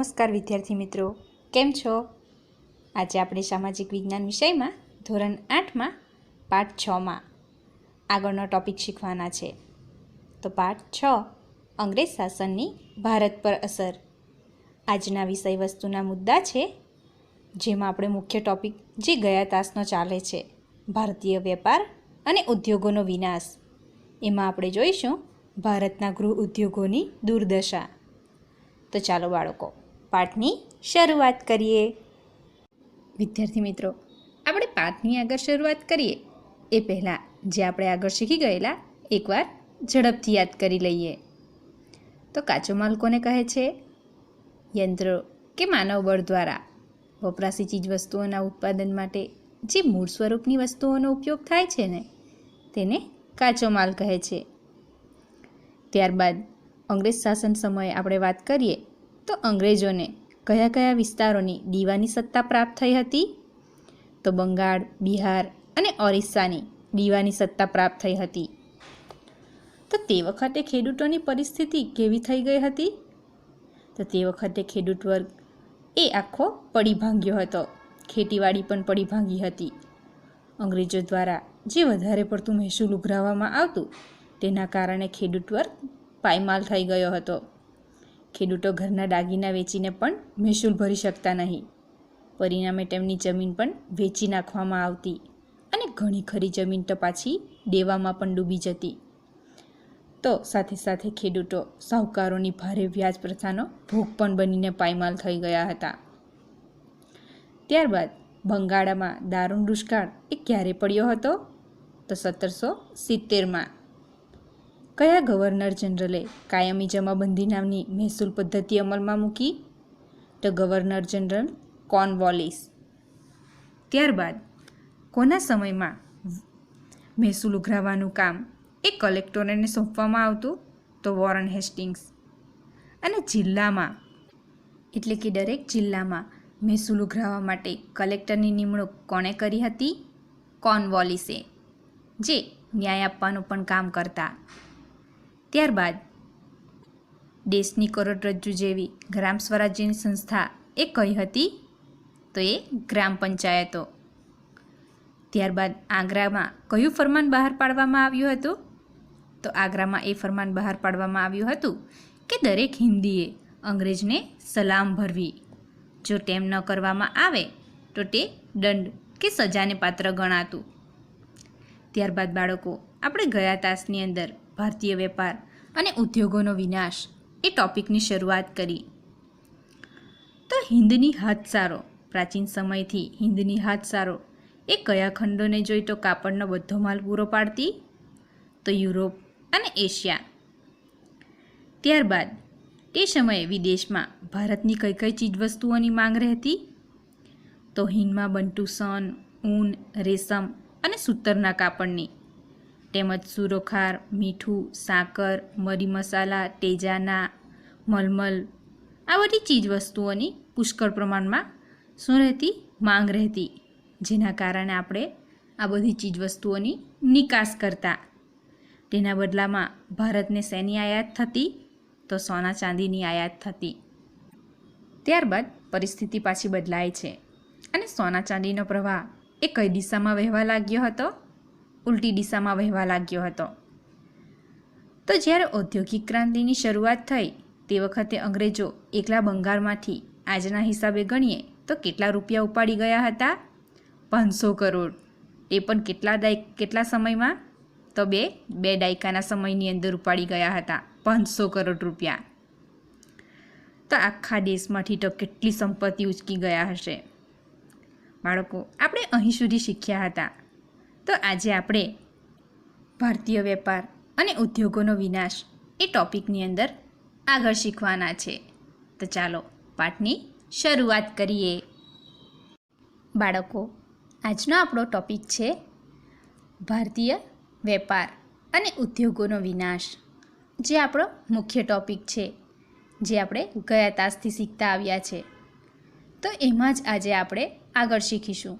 નમસ્કાર વિદ્યાર્થી મિત્રો, કેમ છો? આજે આપણે સામાજિક વિજ્ઞાન વિષયમાં ધોરણ 8માં પાઠ 6માં આગળનો ટૉપિક શીખવાના છે. તો પાઠ 6 અંગ્રેજ શાસનની ભારત પર અસર. આજના વિષય વસ્તુના મુદ્દા છે, જેમાં આપણે મુખ્ય ટૉપિક જે ગયા તાસનો ચાલે છે, ભારતીય વેપાર અને ઉદ્યોગોનો વિનાશ. એમાં આપણે જોઈશું ભારતના ગૃહ ઉદ્યોગોની દુર્દશા. તો ચાલો બાળકો, પાઠની શરૂઆત કરીએ. વિદ્યાર્થી મિત્રો, આપણે પાઠની આગળ શરૂઆત કરીએ એ પહેલાં જે આપણે આગળ શીખી ગયેલા એકવાર ઝડપથી યાદ કરી લઈએ. તો કાચો માલ કોને કહે છે? યંત્રો કે માનવ બળ દ્વારા વપરાશી ચીજવસ્તુઓના ઉત્પાદન માટે જે મૂળ સ્વરૂપની વસ્તુઓનો ઉપયોગ થાય છે ને, તેને કાચો માલ કહે છે. ત્યારબાદ અંગ્રેજ શાસન સમયે આપણે વાત કરીએ તો અંગ્રેજોને કયા કયા વિસ્તારોની દીવાની સત્તા પ્રાપ્ત થઈ હતી? તો બંગાળ, બિહાર અને ઓરિસ્સાની દીવાની સત્તા પ્રાપ્ત થઈ હતી. તો તે વખતે ખેડૂતોની પરિસ્થિતિ કેવી થઈ ગઈ હતી? તો તે વખતે ખેડૂત વર્ગ એ આખો પડી ભાંગ્યો હતો. ખેતીવાડી પણ પડી ભાંગી હતી. અંગ્રેજો દ્વારા જે વધારે પડતું મહેસૂલ ઉઘરાવવામાં આવતું, તેના કારણે ખેડૂત વર્ગ પાયમાલ થઈ ગયો હતો. ખેડૂતો ઘરના દાગીના વેચીને પણ મહેસૂલ ભરી શકતા નહીં. પરિણામે તેમની જમીન પણ વેચી નાખવામાં આવતી અને ઘણી ખરી જમીન તો પાછી દેવામાં પણ ડૂબી જતી. તો સાથે સાથે ખેડૂતો સાહુકારોની ભારે વ્યાજ પ્રથાનો ભોગ પણ બનીને પાયમાલ થઈ ગયા હતા. ત્યારબાદ બંગાળમાં દારૂણ દુષ્કાળ એ ક્યારે પડ્યો હતો? તો 1770માં. કયા ગવર્નર જનરલે કાયમી જમાબંધી નામની મહેસૂલ પદ્ધતિ અમલમાં મૂકી? તો ગવર્નર જનરલ કોર્નવોલિસ. ત્યારબાદ કોના સમયમાં મહેસૂલ ઉઘરાવવાનું કામ એ કલેક્ટરોને સોંપવામાં આવતું? તો વોરન હેસ્ટિંગ્સ. અને જિલ્લામાં એટલે કે દરેક જિલ્લામાં મહેસૂલ ઉઘરાવવા માટે કલેક્ટરની નિમણૂક કોણે કરી હતી? કોર્નવોલિસે, જે ન્યાય આપવાનું પણ કામ કરતા. ત્યારબાદ દેશની કરોડરજ્જુ જેવી ગ્રામ સ્વરાજ્યની સંસ્થા એ કઈ હતી? તો એ ગ્રામ પંચાયતો. ત્યારબાદ આગ્રામાં કયું ફરમાન બહાર પાડવામાં આવ્યું હતું? તો આગ્રામાં એ ફરમાન બહાર પાડવામાં આવ્યું હતું કે દરેક હિન્દીએ અંગ્રેજને સલામ ભરવી. જો તેમ ન કરવામાં આવે તો તે દંડ કે સજાને પાત્ર ગણાતું. ત્યારબાદ બાળકો, આપણે ગયા તાસની અંદર ભારતીય વેપાર અને ઉદ્યોગોનો વિનાશ એ ટૉપિકની શરૂઆત કરી. તો હિંદની હાથસારો, પ્રાચીન સમયથી હિંદની હાથસારો એ કયા ખંડોને જોઈ તો કાપડનો બધો માલ પૂરો પાડતી? તો યુરોપ અને એશિયા. ત્યારબાદ તે સમયે વિદેશમાં ભારતની કઈ કઈ ચીજવસ્તુઓની માંગ રહેતી? તો હિંદમાં બનતું સન, ઊન, રેશમ અને સૂતરના કાપડની, તેમજ સુરોખાર, મીઠું, સાકર, મરી મસાલા, તેજાના, મલમલ, આ બધી ચીજવસ્તુઓની પુષ્કળ પ્રમાણમાં શું રહેતી? માંગ રહેતી. જેના કારણે આપણે આ બધી ચીજવસ્તુઓની નિકાસ કરતા. તેના બદલામાં ભારતને શેની આયાત થતી? તો સોના ચાંદીની આયાત થતી. ત્યારબાદ પરિસ્થિતિ પાછી બદલાય છે અને સોના ચાંદીનો પ્રવાહ એ કઈ દિશામાં વહેવા લાગ્યો હતો? ઉલટી દિશામાં વહેવા લાગ્યો હતો. તો જ્યારે ઔદ્યોગિક ક્રાંતિની શરૂઆત થઈ તે વખતે અંગ્રેજો એકલા બંગાળમાંથી આજના હિસાબે ગણીએ તો કેટલા રૂપિયા ઉપાડી ગયા હતા? 500 કરોડ. એ પણ કેટલા સમયમાં? તો બે દાયકાના સમયની અંદર ઉપાડી ગયા હતા 500 કરોડ રૂપિયા. તો આખા દેશમાંથી તો કેટલી સંપત્તિ ઉચકી ગયા હશે. બાળકો, આપણે અહીં સુધી શીખ્યા હતા. તો આજે આપણે ભારતીય વેપાર અને ઉદ્યોગોનો વિનાશ એ ટૉપિકની અંદર આગળ શીખવાના છે. તો ચાલો પાઠની શરૂઆત કરીએ. બાળકો, આજનો આપણો ટૉપિક છે ભારતીય વેપાર અને ઉદ્યોગોનો વિનાશ, જે આપણો મુખ્ય ટૉપિક છે, જે આપણે ગયા તાસથી શીખતા આવ્યા છે. તો એમાં જ આજે આપણે આગળ શીખીશું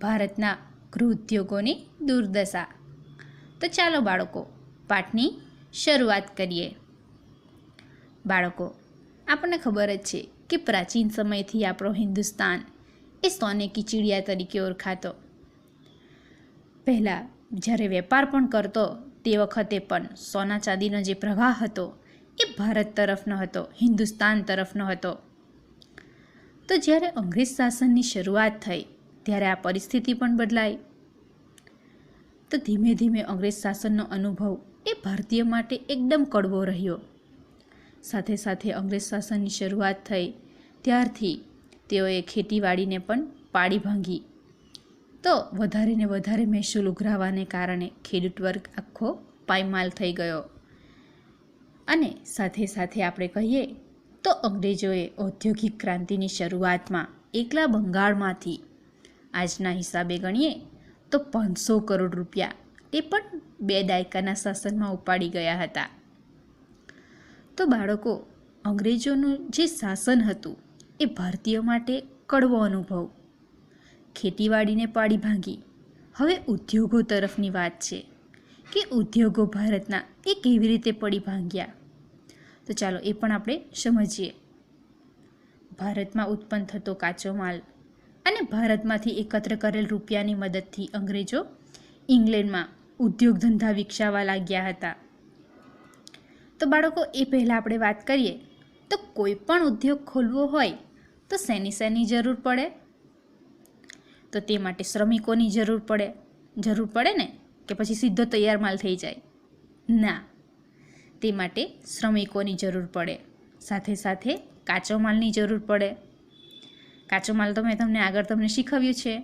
ભારતના ગૃહ ઉદ્યોગોની દુર્દશા. તો ચાલો બાળકો, પાઠની શરૂઆત કરીએ. બાળકો, આપણને ખબર જ છે કે પ્રાચીન સમયથી આપણો હિન્દુસ્તાન એ સોને કી ચીડિયા તરીકે ઓળખાતો. પહેલાં જ્યારે વેપાર પણ કરતો તે વખતે પણ સોના ચાંદીનો જે પ્રવાહ હતો એ ભારત તરફનો હતો, હિન્દુસ્તાન તરફનો હતો. તો જ્યારે અંગ્રેજ શાસનની શરૂઆત થઈ ત્યારે આ પરિસ્થિતિ પણ બદલાઈ. તો ધીમે ધીમે અંગ્રેજ શાસનનો અનુભવ એ ભારતીય માટે એકદમ કડવો રહ્યો. સાથે સાથે અંગ્રેજ શાસનની શરૂઆત થઈ ત્યારથી તેઓએ ખેતીવાડીને પણ પાડી ભાંગી. તો વધારે ને વધારે મહેસૂલ ઉઘરાવાને કારણે ખેડૂત વર્ગ આખો પાયમાલ થઈ ગયો. અને સાથે સાથે આપણે કહીએ તો અંગ્રેજોએ ઔદ્યોગિક ક્રાંતિની શરૂઆતમાં એકલા બંગાળમાંથી આજના હિસાબે ગણીએ તો 500 કરોડ રૂપિયા એ પણ 2 દાયકાના શાસનમાં ઉપાડી ગયા હતા. તો બાળકો, અંગ્રેજોનું જે શાસન હતું એ ભારતીય માટે કડવો અનુભવ. ખેતીવાડીને પાડી ભાંગી. હવે ઉદ્યોગો તરફની વાત છે કે ઉદ્યોગો ભારતના એ કેવી રીતે પડી ભાંગ્યા. તો ચાલો એ પણ આપણે સમજીએ. ભારતમાં ઉત્પન્ન થતો કાચો માલ અને ભારતમાંથી એકત્ર કરેલ રૂપિયાની મદદથી અંગ્રેજો ઇંગ્લેન્ડમાં ઉદ્યોગ ધંધા વિકસાવવા લાગ્યા હતા. તો બાળકો, એ પહેલાં આપણે વાત કરીએ તો કોઈ પણ ઉદ્યોગ ખોલવો હોય તો શેની જરૂર પડે? તો તે માટે શ્રમિકોની જરૂર પડે ને, કે પછી સીધો તૈયાર માલ થઈ જાય? ના, તે માટે શ્રમિકોની જરૂર પડે. સાથે સાથે કાચો માલની જરૂર પડે. કાચો માલ તો મેં તમને આગળ શીખવ્યું છે.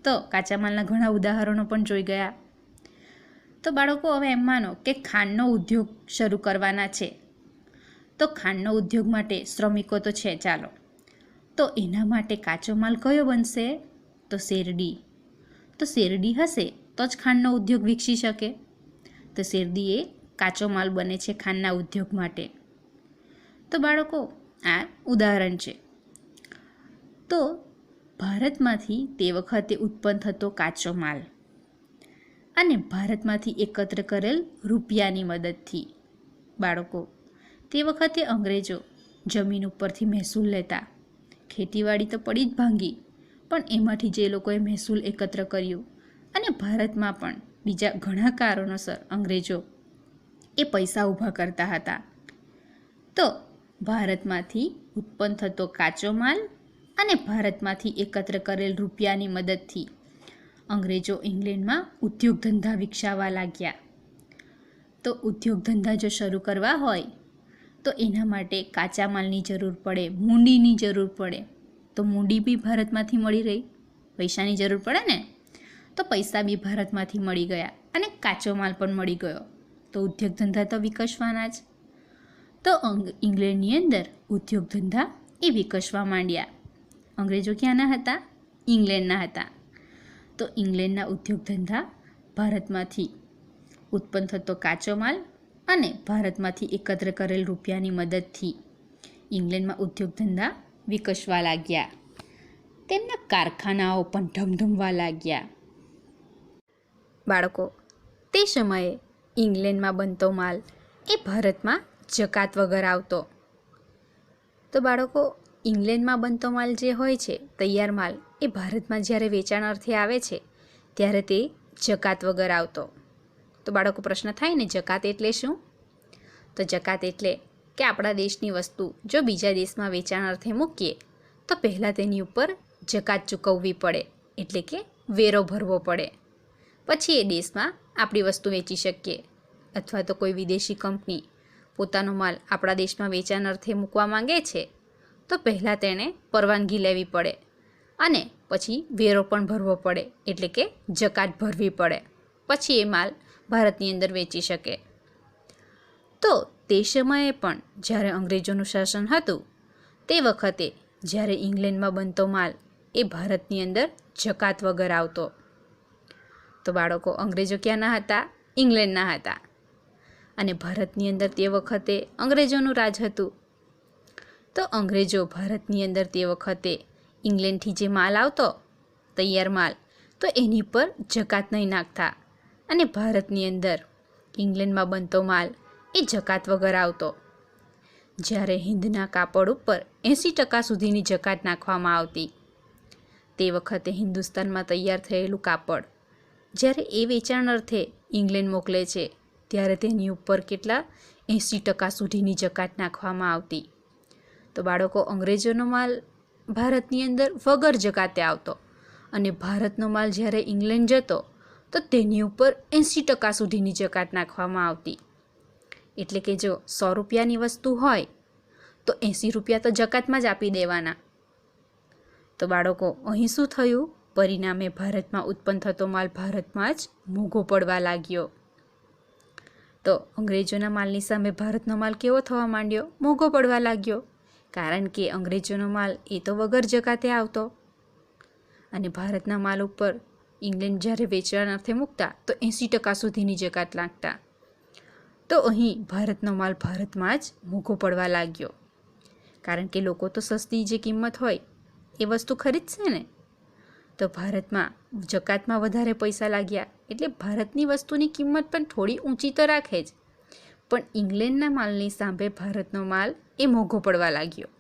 તો કાચા માલના ઘણા ઉદાહરણો પણ જોઈ ગયા. તો બાળકો, હવે એમ માનો કે ખાંડનો ઉદ્યોગ શરૂ કરવાના છે. તો ખાંડનો ઉદ્યોગ માટે શ્રમિકો તો છે, ચાલો. તો એના માટે કાચો માલ કયો બનશે? તો શેરડી. તો શેરડી હશે તો જ ખાંડનો ઉદ્યોગ વિકસી શકે. તો શેરડી એ કાચો માલ બને છે ખાંડના ઉદ્યોગ માટે. તો બાળકો, આ ઉદાહરણ છે. તો ભારતમાંથી તે વખતે ઉત્પન્ન થતો કાચો માલ અને ભારતમાંથી એકત્ર કરેલ રૂપિયાની મદદથી બાળકો, તે વખતે અંગ્રેજો જમીન ઉપરથી મહેસૂલ લેતા. ખેતીવાડી તો પડી જ ભાંગી, પણ એમાંથી જે લોકોએ મહેસૂલ એકત્ર કર્યું અને ભારતમાં પણ બીજા ઘણા કારણોસર અંગ્રેજો એ પૈસા ઊભા કરતા હતા. તો ભારતમાંથી ઉત્પન્ન થતો કાચો માલ અને ભારતમાંથી એકત્ર કરેલ રૂપિયાની મદદથી અંગ્રેજો ઇંગ્લેન્ડમાં ઉદ્યોગ ધંધા વિકસાવવા લાગ્યા. તો ઉદ્યોગ ધંધા જો શરૂ કરવા હોય તો એના માટે કાચા માલની જરૂર પડે, મૂડીની જરૂર પડે. તો મૂડી બી ભારતમાંથી મળી રહી. પૈસાની જરૂર પડે ને, તો પૈસા બી ભારતમાંથી મળી ગયા અને કાચો માલ પણ મળી ગયો. તો ઉદ્યોગ ધંધા તો વિકસવાના જ. તો ઇંગ્લેન્ડની અંદર ઉદ્યોગ ધંધા એ વિકસવા માંડ્યા. અંગ્રેજો ક્યાંના હતા? ઇંગ્લેન્ડના હતા. તો ઇંગ્લેન્ડના ઉદ્યોગ ધંધા ભારતમાંથી ઉત્પન્ન થતો કાચો માલ અને ભારતમાંથી એકત્ર કરેલ રૂપિયાની મદદથી ઇંગ્લેન્ડમાં ઉદ્યોગ ધંધા વિકસવા લાગ્યા. તેમના કારખાનાઓ પણ ધમધમવા લાગ્યા. બાળકો, તે સમયે ઇંગ્લેન્ડમાં બનતો માલ એ ભારતમાં જકાત વગર આવતો. તો બાળકો, ઇંગ્લેન્ડમાં બનતો માલ જે હોય છે, તૈયાર માલ, એ ભારતમાં જ્યારે વેચાણ અર્થે આવે છે ત્યારે તે જકાત વગર આવતો. તો બાળકો, પ્રશ્ન થાય ને, જકાત એટલે શું? તો જકાત એટલે કે આપણા દેશની વસ્તુ જો બીજા દેશમાં વેચાણ અર્થે મૂકીએ તો પહેલાં તેની ઉપર જકાત ચૂકવવી પડે, એટલે કે વેરો ભરવો પડે. પછી એ દેશમાં આપણી વસ્તુ વેચી શકીએ. અથવા તો કોઈ વિદેશી કંપની પોતાનો માલ આપણા દેશમાં વેચાણ અર્થે મૂકવા માંગે છે તો પહેલાં તેણે પરવાનગી લેવી પડે અને પછી વેરો પણ ભરવો પડે, એટલે કે જકાત ભરવી પડે. પછી એ માલ ભારતની અંદર વેચી શકે. તો તે સમયે પણ જ્યારે અંગ્રેજોનું શાસન હતું તે વખતે જ્યારે ઇંગ્લેન્ડમાં બનતો માલ એ ભારતની અંદર જકાત વગર આવતો. તો બાળકો, અંગ્રેજો ક્યાંના હતા? ઇંગ્લેન્ડના હતા. અને ભારતની અંદર તે વખતે અંગ્રેજોનું રાજ હતું. તો અંગ્રેજો ભારતની અંદર તે વખતે ઇંગ્લેન્ડથી જે માલ આવતો, તૈયાર માલ, તો એની પર જકાત નહીં નાખતા અને ભારતની અંદર ઇંગ્લેન્ડમાં બનતો માલ એ જકાત વગર આવતો. જ્યારે હિંદના કાપડ ઉપર 80% સુધીની જકાત નાખવામાં આવતી. તે વખતે હિન્દુસ્તાનમાં તૈયાર થયેલું કાપડ જ્યારે એ વેચાણ અર્થે ઇંગ્લેન્ડ મોકલે છે ત્યારે તેની ઉપર કેટલા 80% સુધીની જકાત નાખવામાં આવતી. તો બાળકો, અંગ્રેજોનો માલ ભારતની અંદર વગર જકાતે આવતો અને ભારતનો માલ જ્યારે ઇંગ્લેન્ડ જતો તો તેની ઉપર 80% સુધીની જકાત નાખવામાં આવતી. એટલે કે જો 100 રૂપિયાની વસ્તુ હોય તો 80 રૂપિયા તો જકાતમાં જ આપી દેવાના. તો બાળકો, અહીં શું થયું? પરિણામે ભારતમાં ઉત્પન્ન થતો માલ ભારતમાં જ મોંઘો પડવા લાગ્યો. તો અંગ્રેજોના માલની સામે ભારતનો માલ કેવો થવા માંડ્યો? મોંઘો પડવા લાગ્યો. કારણ કે અંગ્રેજોનો માલ એ તો વગર જકાતે આવતો અને ભારતના માલ ઉપર ઇંગ્લેન્ડ જ્યારે વેચાણ અર્થે મૂકતા તો 80% સુધીની જકાત લાગતા. તો અહીં ભારતનો માલ ભારતમાં જ મોંઘો પડવા લાગ્યો. કારણ કે લોકો તો સસ્તી જે કિંમત હોય એ વસ્તુ ખરીદશે ને. તો ભારતમાં જકાતમાં વધારે પૈસા લાગ્યા એટલે ભારતની વસ્તુની કિંમત પણ થોડી ઊંચી તો રાખે જ, પણ ઇંગ્લેન્ડના માલની સામે ભારતનો માલ એ મોંઘો પડવા લાગ્યો.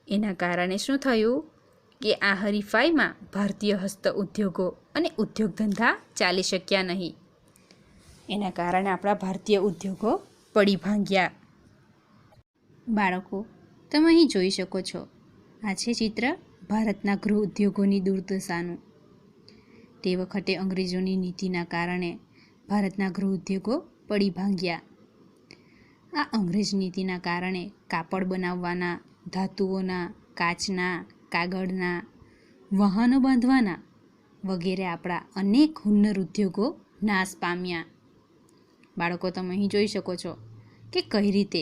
એના કારણે શું થયું કે આ હરીફાઈમાં ભારતીય હસ્ત ઉદ્યોગો અને ઉદ્યોગ ધંધા ચાલી શક્યા નહીં. એના કારણે આપણા ભારતીય ઉદ્યોગો પડી ભાંગ્યા. બાળકો, તમે અહીં જોઈ શકો છો, આ છે ચિત્ર ભારતના ગૃહ ઉદ્યોગોની દુર્દશાનું. તે વખતે અંગ્રેજોની નીતિના કારણે ભારતના ગૃહ ઉદ્યોગો પડી ભાંગ્યા. આ અંગ્રેજ નીતિના કારણે કાપડ બનાવવાના, ધાતુઓના, કાચના, કાગળના, વાહનો બાંધવાના વગેરે આપણા અનેક હુન્નર ઉદ્યોગો નાશ પામ્યા. બાળકો, તમે અહીં જોઈ શકો છો કે કઈ રીતે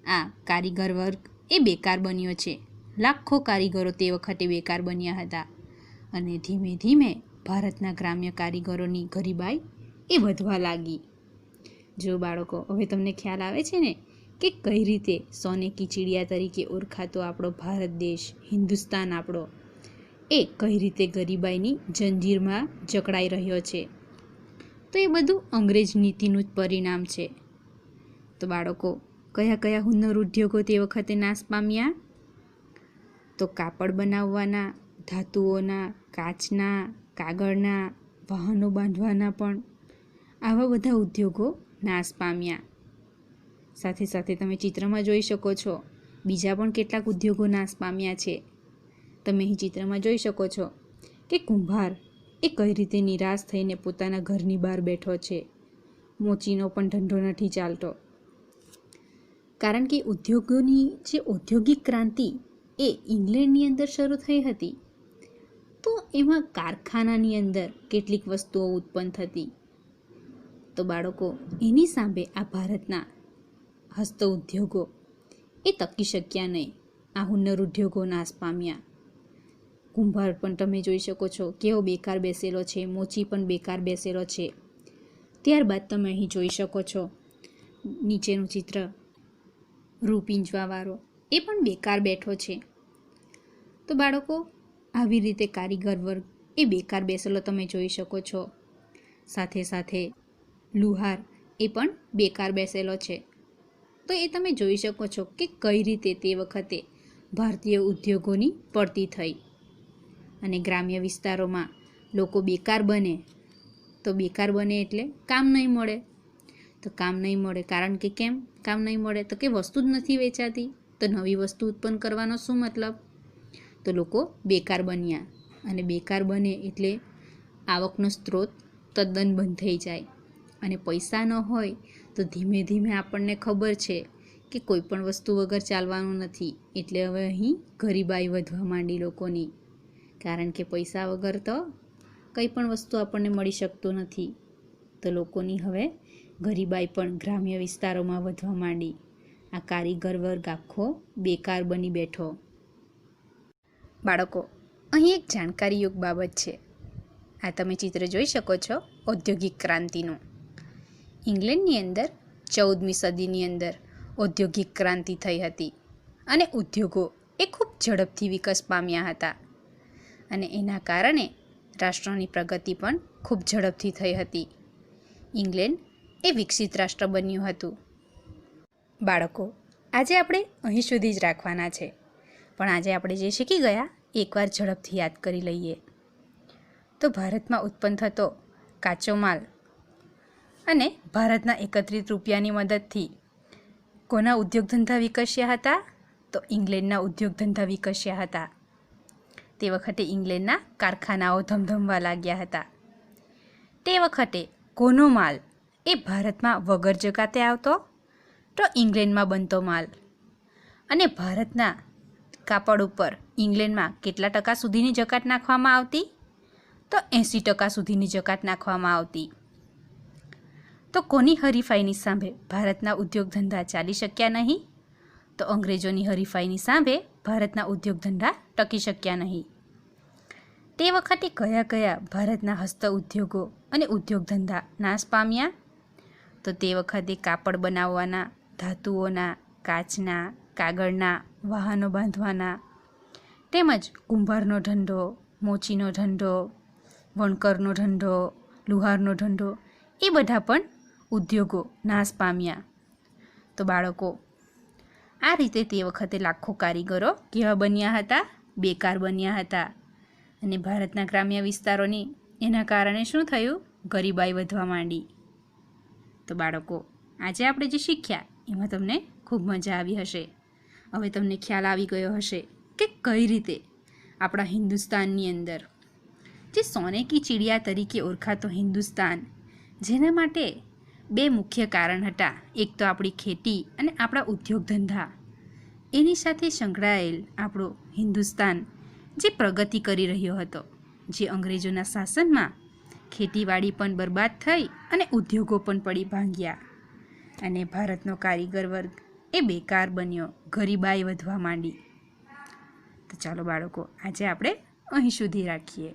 આ કારીગર વર્ગ એ બેકાર બન્યો છે. લાખો કારીગરો તે વખતે બેકાર બન્યા હતા અને ધીમે ધીમે ભારતના ગ્રામ્ય કારીગરોની ગરીબાઈ એ વધવા લાગી. જો બાળકો, હવે તમને ખ્યાલ આવે છે ને કે કઈ રીતે સોને કી ચિડિયા તરીકે ઓળખાતો આપણો ભારત દેશ, હિન્દુસ્તાન આપણો, એ કઈ રીતે ગરીબાઈની જંજીરમાં જકડાઈ રહ્યો છે. તો એ બધું અંગ્રેજ નીતિનું જ પરિણામ છે. તો બાળકો, કયા કયા હુન્નર ઉદ્યોગો તે વખતે નાશ પામ્યા? તો કાપડ બનાવવાના, ધાતુઓના, કાચના, કાગળના, વાહનો બાંધવાના પણ આવા બધા ઉદ્યોગો નાશ પામ્યા. સાથે સાથે તમે ચિત્રમાં જોઈ શકો છો બીજા પણ કેટલાક ઉદ્યોગો નાશ પામ્યા છે. તમે અહીં ચિત્રમાં જોઈ શકો છો કે કુંભાર એ કઈ રીતે નિરાશ થઈને પોતાના ઘરની બહાર બેઠો છે. મોચીનો પણ ધંધો નથી ચાલતો. કારણ કે ઉદ્યોગોની જે ઔદ્યોગિક ક્રાંતિ એ ઇંગ્લેન્ડની અંદર શરૂ થઈ હતી, તો એમાં કારખાનાની અંદર કેટલીક વસ્તુઓ ઉત્પન્ન થતી. તો બાળકો, એની સામે આ ભારતના હસ્ત ઉદ્યોગો એ ટકી શક્યા નહીં. આ હુન્નર ઉદ્યોગો નાશ પામ્યા. કુંભાર પણ તમે જોઈ શકો છો કેવો બેકાર બેસેલો છે, મોચી પણ બેકાર બેસેલો છે. ત્યારબાદ તમે અહીં જોઈ શકો છો નીચેનું ચિત્ર, રૂ પીંજવાવાળો એ પણ બેકાર બેઠો છે. તો બાળકો, આવી રીતે કારીગર વર્ગ એ બેકાર બેસેલો તમે જોઈ શકો છો. સાથે સાથે લુહાર એ પણ બેકાર બેસેલો છે. તો એ તમે જોઈ શકો છો કે કઈ રીતે તે વખતે ભારતીય ઉદ્યોગોની પડતી થઈ અને ગ્રામ્ય વિસ્તારોમાં લોકો બેકાર બને. તો બેકાર બને એટલે કામ નહીં મળે. તો કામ નહીં મળે કારણ કે કેમ કામ નહીં મળે? તો કે વસ્તુ જ નથી વેચાતી. તો નવી વસ્તુ ઉત્પન્ન કરવાનો શું મતલબ? તો લોકો બેકાર બન્યા અને બેકાર બને એટલે આવકનો સ્ત્રોત તદ્દન બંધ થઈ જાય અને પૈસા ન હોય તો ધીમે ધીમે આપણને ખબર છે કે કોઈ પણ વસ્તુ વગર ચાલવાનું નથી. એટલે હવે અહીં ગરીબાઈ વધવા માંડી લોકોની. કારણ કે પૈસા વગર તો કંઈ પણ વસ્તુ આપણને મળી શકતું નથી. તો લોકોની હવે ગરીબાઈ પણ ગ્રામ્ય વિસ્તારોમાં વધવા માંડી. આ કારીગર વર્ગ આખો બેકાર બની બેઠો. બાળકો, અહીં એક જાણકારીયોગ બાબત છે. આ તમે ચિત્ર જોઈ શકો છો ઔદ્યોગિક ક્રાંતિનું. ઇંગ્લેન્ડની અંદર 14મી સદીની અંદર ઔદ્યોગિક ક્રાંતિ થઈ હતી અને ઉદ્યોગો એ ખૂબ ઝડપથી વિકાસ પામ્યા હતા અને એના કારણે રાષ્ટ્રની પ્રગતિ પણ ખૂબ ઝડપથી થઈ હતી. ઇંગ્લેન્ડ એ વિકસિત રાષ્ટ્ર બન્યું હતું. બાળકો, આજે આપણે અહીં સુધી જ રાખવાના છે, પણ આજે આપણે જે શીખી ગયા એકવાર ઝડપથી યાદ કરી લઈએ. તો ભારતમાં ઉત્પન્ન થતો કાચો માલ અને ભારતના એકત્રિત રૂપિયાની મદદથી કોના ઉદ્યોગ ધંધા વિકસ્યા હતા? તો ઇંગ્લેન્ડના ઉદ્યોગ ધંધા વિકસ્યા હતા. તે વખતે ઇંગ્લેન્ડના કારખાનાઓ ધમધમવા લાગ્યા હતા. તે વખતે કોનો માલ એ ભારતમાં વગર જકાતે આવતો? તો ઇંગ્લેન્ડમાં બનતો માલ. અને ભારતના કાપડ ઉપર ઇંગ્લેન્ડમાં કેટલા ટકા સુધીની જકાત નાખવામાં આવતી? તો 80% સુધીની જકાત નાખવામાં આવતી. તો કોની હરીફાઈની સામે ભારતના ઉદ્યોગ ધંધા ચાલી શક્યા નહીં? તો અંગ્રેજોની હરીફાઈની સામે ભારતના ઉદ્યોગ ધંધા ટકી શક્યા નહીં. તે વખતે કયા કયા ભારતના હસ્ત ઉદ્યોગો અને ઉદ્યોગ ધંધા નાશ પામ્યા? તો તે વખતે કાપડ બનાવવાના, ધાતુઓના, કાચના, કાગળના, વાહનો બાંધવાના, તેમજ કુંભારનો ધંધો, મોચીનો ધંધો, વણકરનો ધંધો, લુહારનો ધંધો, એ બધા પણ ઉદ્યોગો નાશ પામ્યા. તો બાળકો, આ રીતે તે વખતે લાખો કારીગરો કેવા બન્યા હતા? બેકાર બન્યા હતા. અને ભારતના ગ્રામ્ય વિસ્તારોની એના કારણે શું થયું? ગરીબાઈ વધવા માંડી. તો બાળકો, આજે આપણે જે શીખ્યા એમાં તમને ખૂબ મજા આવી હશે. હવે તમને ખ્યાલ આવી ગયો હશે કે કઈ રીતે આપણા હિન્દુસ્તાનની અંદર જે સોને કી ચિડિયા તરીકે ઓળખાતો હિન્દુસ્તાન, જેના માટે બે મુખ્ય કારણ હતા. એક તો આપણી ખેતી અને આપણા ઉદ્યોગ ધંધા, એની સાથે સંકળાયેલ આપણું હિન્દુસ્તાન જે પ્રગતિ કરી રહ્યો હતો. જે અંગ્રેજોના શાસનમાં ખેતીવાડી પણ બરબાદ થઈ અને ઉદ્યોગો પણ પડી ભાંગ્યા અને ભારતનો કારીગર વર્ગ એ બેકાર બન્યો, ગરીબાઈ વધવા માંડી. તો ચાલો બાળકો, આજે આપણે અહીં સુધી રાખીએ.